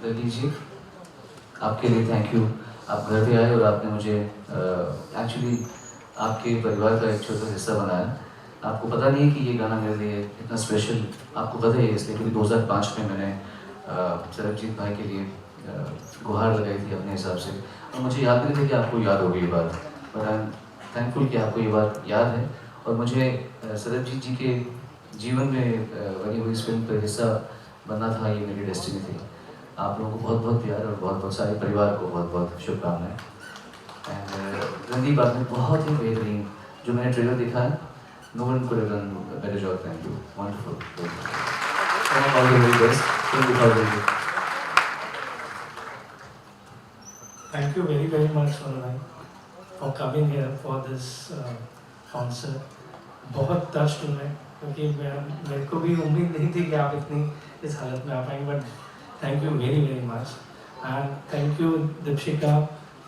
ललित जी, आपके लिए thank you. आप घर पे आए और आपने मुझे एक्चुअली आपके परिवार का एक छोटा हिस्सा बनाया। आपको पता नहीं है कि ये गाना मेरे लिए इतना स्पेशल, आपको पता ही है इसलिए, क्योंकि 2005 में मैंने सरबजीत भाई के लिए गुहार लगाई थी अपने हिसाब से, और मुझे याद नहीं था कि आपको याद होगी ये बात, बट आई एम थैंकफुल कि आपको ये बात याद है। और मुझे सरबजीत जी के जीवन में बनी हुई इस फिल्म का हिस्सा बनना था, ये मेरी डेस्टिनी थी। आप लोगों को बहुत बहुत प्यार और बहुत बहुत सारे परिवार को बहुत बहुत शुभकामनाएं। एंड रणदीप, आपने बहुत ही बेहतरीन, जो मैंने ट्रेलर देखा है, no one could have done better job, thank you, wonderful. All the very best, film दिखाओ जल्दी। Thank you very very much Sonal for coming here for this concert. बहुत टच्ड हूँ मैं, क्योंकि मेरे को भी उम्मीद नहीं थी कि आप इतनी इस हालत में आ पाएंगे, but thank you very very much and thank you Deepshikha,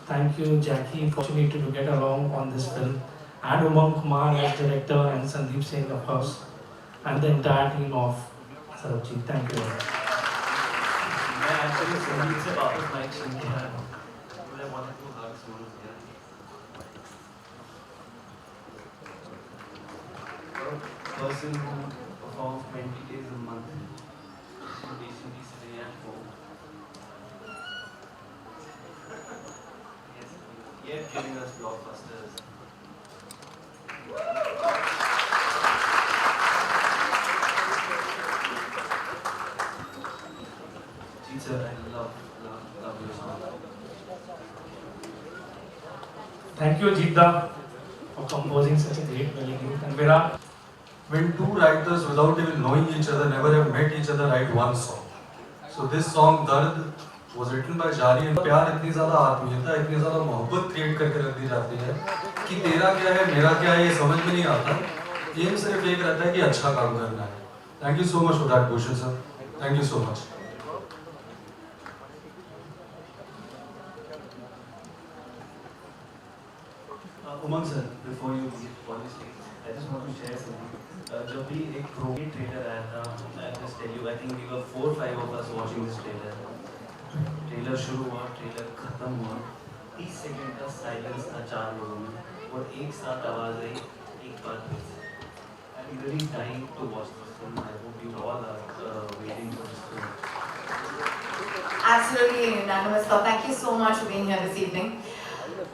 thank you Jackie, fortunate to get along on this film, and Umang Kumar as director and Sandeep Singh of course, and the entire team of Sarabjit. Thank you. मैं actually संगीत से वापस mic छीन के आया हूँ। I wanted to hug Sonu here. A person who performs 20 days a month should basically stay at home. Yes, yet giving us blockbusters. Jeet sir, I love your song. Thank you Jeeta for composing such a great melody. And Vera, when two writers without even knowing each other never have met each other write one song. So this song Dard was written by Jari and प्यार इतनी ज़्यादा आत्मीयता, इतनी ज़्यादा मोहब्बत create करके रख दी जाती है कि तेरा क्या है मेरा क्या है ये समझ में नहीं आता। एम सिर्फ एक रहता है कि अच्छा काम करना है। Thank you so much for that, Bhushan sir. Thank you so much. Umang sir, before you leave on the stage, I just want to share something. जब भी एक प्रोग्राम ट्रेलर आया था, I just tell you, I think we were 4-5 of us watching this trailer. Trailer शुरू हुआ, trailer खत्म हुआ, 30 second का साइलेंस था 4 लोगों में, और एक साथ आवाज आई, एक बार फिर से. I'm really dying to watch this film. I hope you all are waiting for this film. Absolutely unanimous. Thank you so much for being here this evening.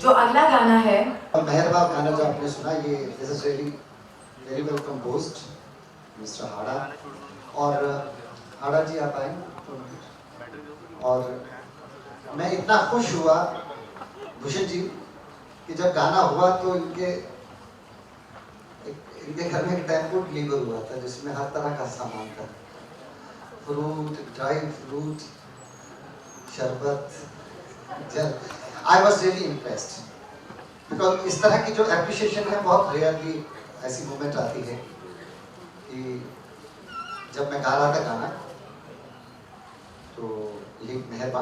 जो अगला गाना है, मेहरबा गाना जो आपने सुना, ये this is really very well composed mister Hada. और हाड़ा जी आप आए, और मैं इतना खुश हुआ भूषण जी कि जब गाना हुआ तो इनके घर में एक टेम्पो डिलीवर हुआ था जिसमें हर तरह का सामान था, फ्रूट, ड्राई फ्रूट, शरबत, जल। I was really impressed because इस तरह की जो एप्रिशिएशन है बहुत रेयरली ऐसी मोमेंट आती है कि जब मैं गा रहा था गाना तो ये मेहरबा,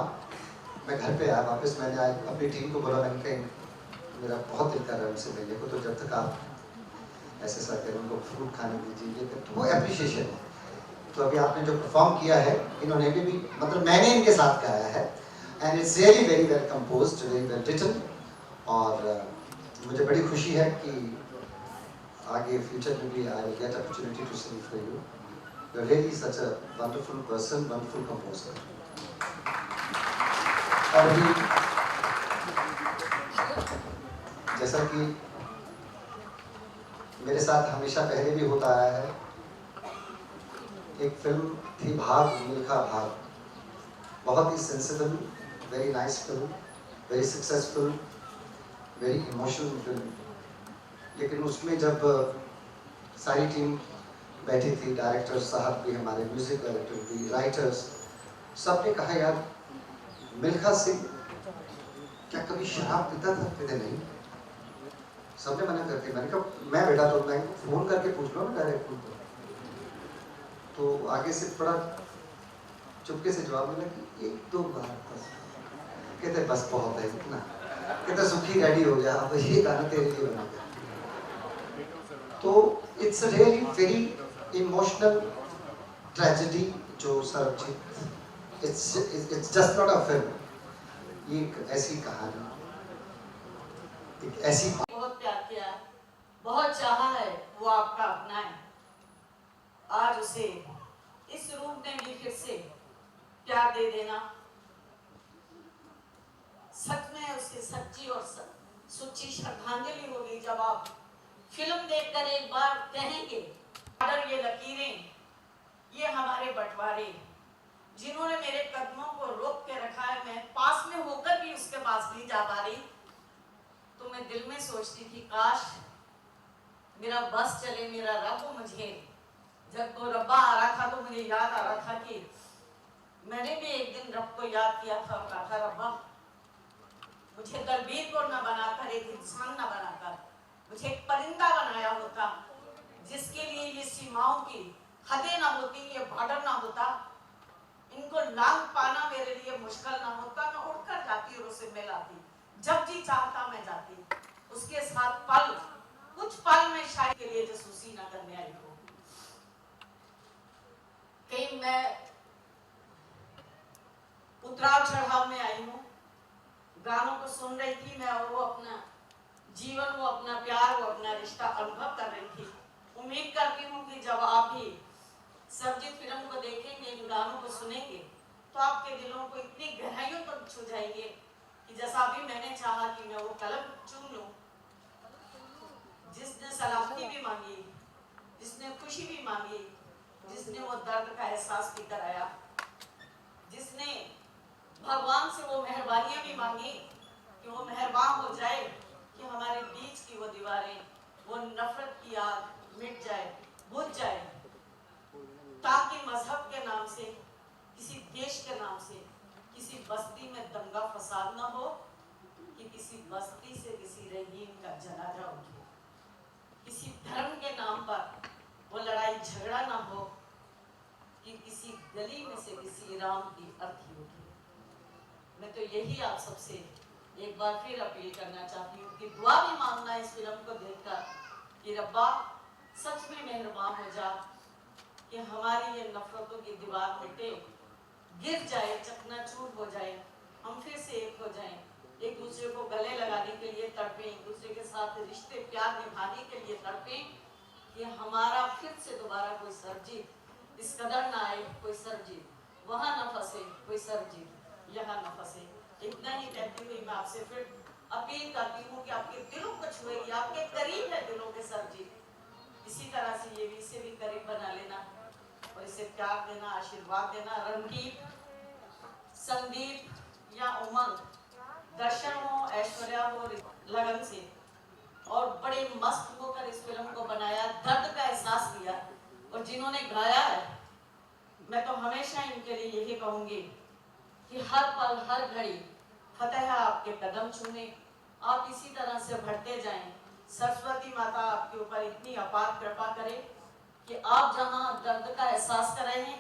मैं घर पे आया वापस, मैंने आज अपनी टीम को बोला, मैंने कहा मेरा बहुत दिल कर रहा है उनसे मिलने को, तो जब तक आप ऐसे सर करें उनको फ्रूट खाने दीजिए, तो वो एप्रिशिएशन है। तो अभी आपने जो परफॉर्म किया है, इन्होंने भी मतलब मैंने इनके साथ गाया है, and it's really very well composed, very well written. और मुझे बड़ी खुशी है कि आगे फ्यूचर में भी I will get opportunity to sing for you. You are really such a wonderful person, wonderful composer. और भी जैसा कि मेरे साथ हमेशा पहले भी होता आया है, एक फिल्म थी भाग मिल्खा भाग, बहुत ही sensible, very nice film, very successful, very emotional film. लेकिन उसमें जब सारी टीम बैठी थी, डायरेक्टर साहब भी, हमारे म्यूजिक डायरेक्टर भी, राइटर्स, सब ने कहा यार मिल्खा सिंह क्या कभी शराब पीता था? कहते नहीं, सबने मना करके, मैंने कहा मैं बेटा तो मैं फोन करके पूछ लो ना डायरेक्ट उनको। तो आगे से थोड़ा चुपके से जवाब मिला कि एक दो बार बस। कहते बस बहुत है इतना, कहते सुखी रेडी हो गया, अब ये गाना तेरे लिए बना गया। तो it's really very emotional tragedy जो Sarabjit it's just not a film. ये एक ऐसी कहानी, एक ऐसी बहुत प्यार किया है, बहुत चाहा है, वो आपका अपना है। आज उसे इस रूप में भी फिर से प्यार दे देना सच में उसे सच्ची और सच्ची श्रद्धांजलि होगी जब आप फिल्म देखकर एक बार कहेंगे बॉर्डर ये लकीरें, ये हमारे बंटवारे, जिन्होंने मेरे कदमों को रोक के रखा है, मैं पास में होकर भी उसके पास नहीं जा पा रही। तो मैं दिल में सोचती थी काश मेरा बस चले, मेरा रब मुझे, जब वो रब्बा आ रहा था तो मुझे याद आ रहा था कि मैंने भी एक दिन रब को याद किया था और कहा था रब्बा मुझे दलबीर को न बनाकर, एक इंसान न बनाकर मुझे एक परिंदा बनाया होता, जिसके लिए ये सीमाओं की हदें ना होती, ये बॉर्डर ना होता, इनको लांग पाना मेरे लिए मुश्किल ना होता। मैं उड़कर जाती और उसे मिलाती, जब जी चाहता मैं जाती, उसके साथ पल, कुछ पल में शायद के लिए जासूसी ना करने आई हो। कहीं मैं उतराव चढ़ाव में आई हूँ, गानों को सुन रही थी मैं और वो अपना जीवन, वो अपना प्यार, वो अपना रिश्ता अनुभव कर रही थी। उम्मीद करती हूँ कि जब आप भी सरजीत फिल्म को देखेंगे, इन गानों को सुनेंगे, तो आपके दिलों को इतनी गहराइयों तक छू जाएंगे कि जैसा अभी मैंने चाहा कि मैं वो कलम चूम लूं, जिसने सलामती भी मांगी, जिसने खुशी भी मांगी, जिसने वो दर्द का एहसास भी कराया, जिसने भगवान से वो मेहरबानियां भी मांगी कि वो मेहरबान हो जाए कि हमारे बीच की वो दीवारें, वो नफरत की आग मिट जाए, बुझ जाए, ताकि मजहब के नाम से, किसी देश के नाम से किसी बस्ती में दंगा फसाद ना हो, कि किसी बस्ती से किसी रहीम का जनाजा उठे, किसी धर्म के नाम पर वो लड़ाई झगड़ा ना हो, कि किसी गली में से किसी राम की अर्थी उठे। मैं तो यही आप सबसे एक बार फिर अपील करना चाहती हूँ कि दुआ भी मांगना इस फिल्म को देखकर कि रब्बा सच में मेहरबान हो जा, कि हमारी ये नफरतों की दीवार मिटे, गिर जाए, चकनाचूर हो जाए, हम फिर से एक हो जाएं, एक दूसरे को गले लगाने के लिए तड़पें, एक दूसरे के साथ रिश्ते प्यार निभाने के लिए तड़पें, कि हमारा फिर से दोबारा कोई सरजीत इस कदर ना आए, कोई सरजीत वहाँ न फंसे, कोई सरजीत यहाँ न फंसे। इतना ही कहती हुई मैं आपसे फिर अपील करती हूँ कि आपके दिलों को छुएगी, आपके करीब है दिलों के सरजीत। इसी तरह से ये भी इसे भी करीब बना लेना और इसे प्यार देना, आशीर्वाद देना। रणदीप, संदीप या उमंग, दर्शन हो, ऐश्वर्या हो, लगन से और बड़े मस्त होकर इस फिल्म को बनाया, दर्द का एहसास किया, और जिन्होंने गाया है, मैं तो हमेशा इनके लिए यही कहूंगी कि हर पल हर घड़ी फतेह आपके कदम छूने, आप इसी तरह से बढ़ते जाएं। सरस्वती माता आपके ऊपर इतनी अपार कृपा करे कि आप जहां दर्द का एहसास कर रहे हैं,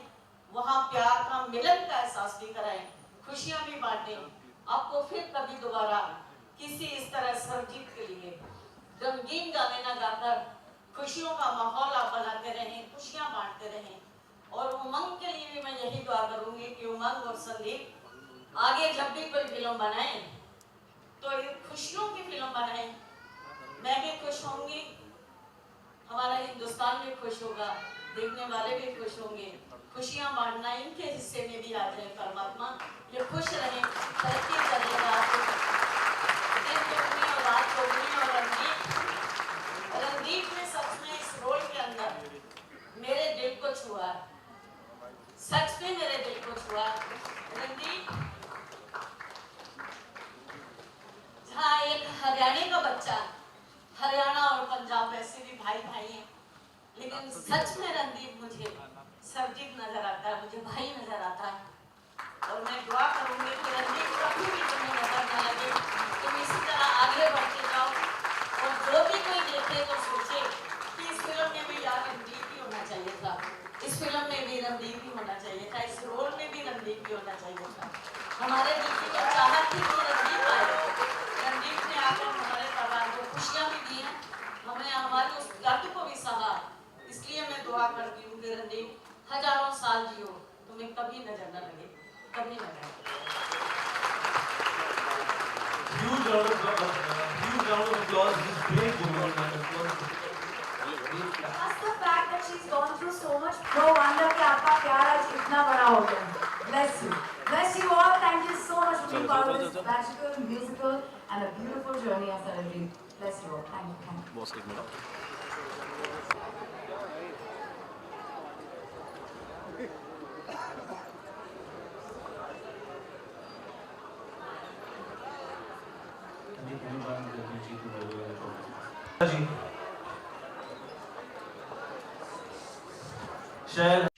वहां प्यार का, मिलन का एहसास भी कराएं, खुशियां भी बांटें, आपको फिर कभी दोबारा किसी इस तरह सरजीत के लिए गमगीन गाने ना गाकर खुशियों का माहौल आप बनाते रहें, खुशियां बांटते रहें। और उमंग के लिए भी मैं यही दुआ करूंगी कि उमंग और संदीप आगे जब भी कोई फिल्म बनाए तो ये खुशियों की फिल्म बनाए। मैं भी खुश होंगी, हमारा हिंदुस्तान भी खुश होगा, देखने वाले भी खुश होंगे। खुशियां बांटना इनके हिस्से में भी आ जाए परमात्मा, ये खुश रहे, तरक्की करेगा, दिन दुगनी और रात चौगुनी। और रणदीप ने सच में इस रोल के अंदर मेरे दिल को छुआ, सच में मेरे दिल को छुआ। रणदीप जहाँ एक हरियाणा का बच्चा, हरियाणा और पंजाब वैसे भी भाई भाई हैं, लेकिन सच में रणदीप मुझे सरजीत नजर आता है, मुझे भाई नजर आता है। और मैं दुआ करूंगी कि रणदीप कभी भी तुम्हें नजर न लगे, तुम इसी तरह आगे बढ़ते जाओ, और जो भी कोई देखे तो सोचे कि इस फिल्म में भी यार रणदीप ही होना चाहिए था, इस फिल्म में भी रणदीप ही होना चाहिए था, इस रोल में भी रणदीप ही होना चाहिए था। हमारे दिल की तो चाहत थी कि रणदीप आए, रणदीप ने आकर हमारे परिवार को खुशियां भी दी हैं, हमने हमारे उस दर्द को भी सहा। इसलिए मैं दुआ करती हूँ कि रणदीप हजारों साल जियो, तुम्हें कभी नजर न लगे, कभी she's gone through so much. No wonder कि आपका प्यार आज इतना बड़ा हो गया. Bless you. Bless you all. Thank you so much for being part of this magical, musical, and a beautiful journey of Celebrity. Bless you all. Thank you. Thank you. Boss एक minute जी शहर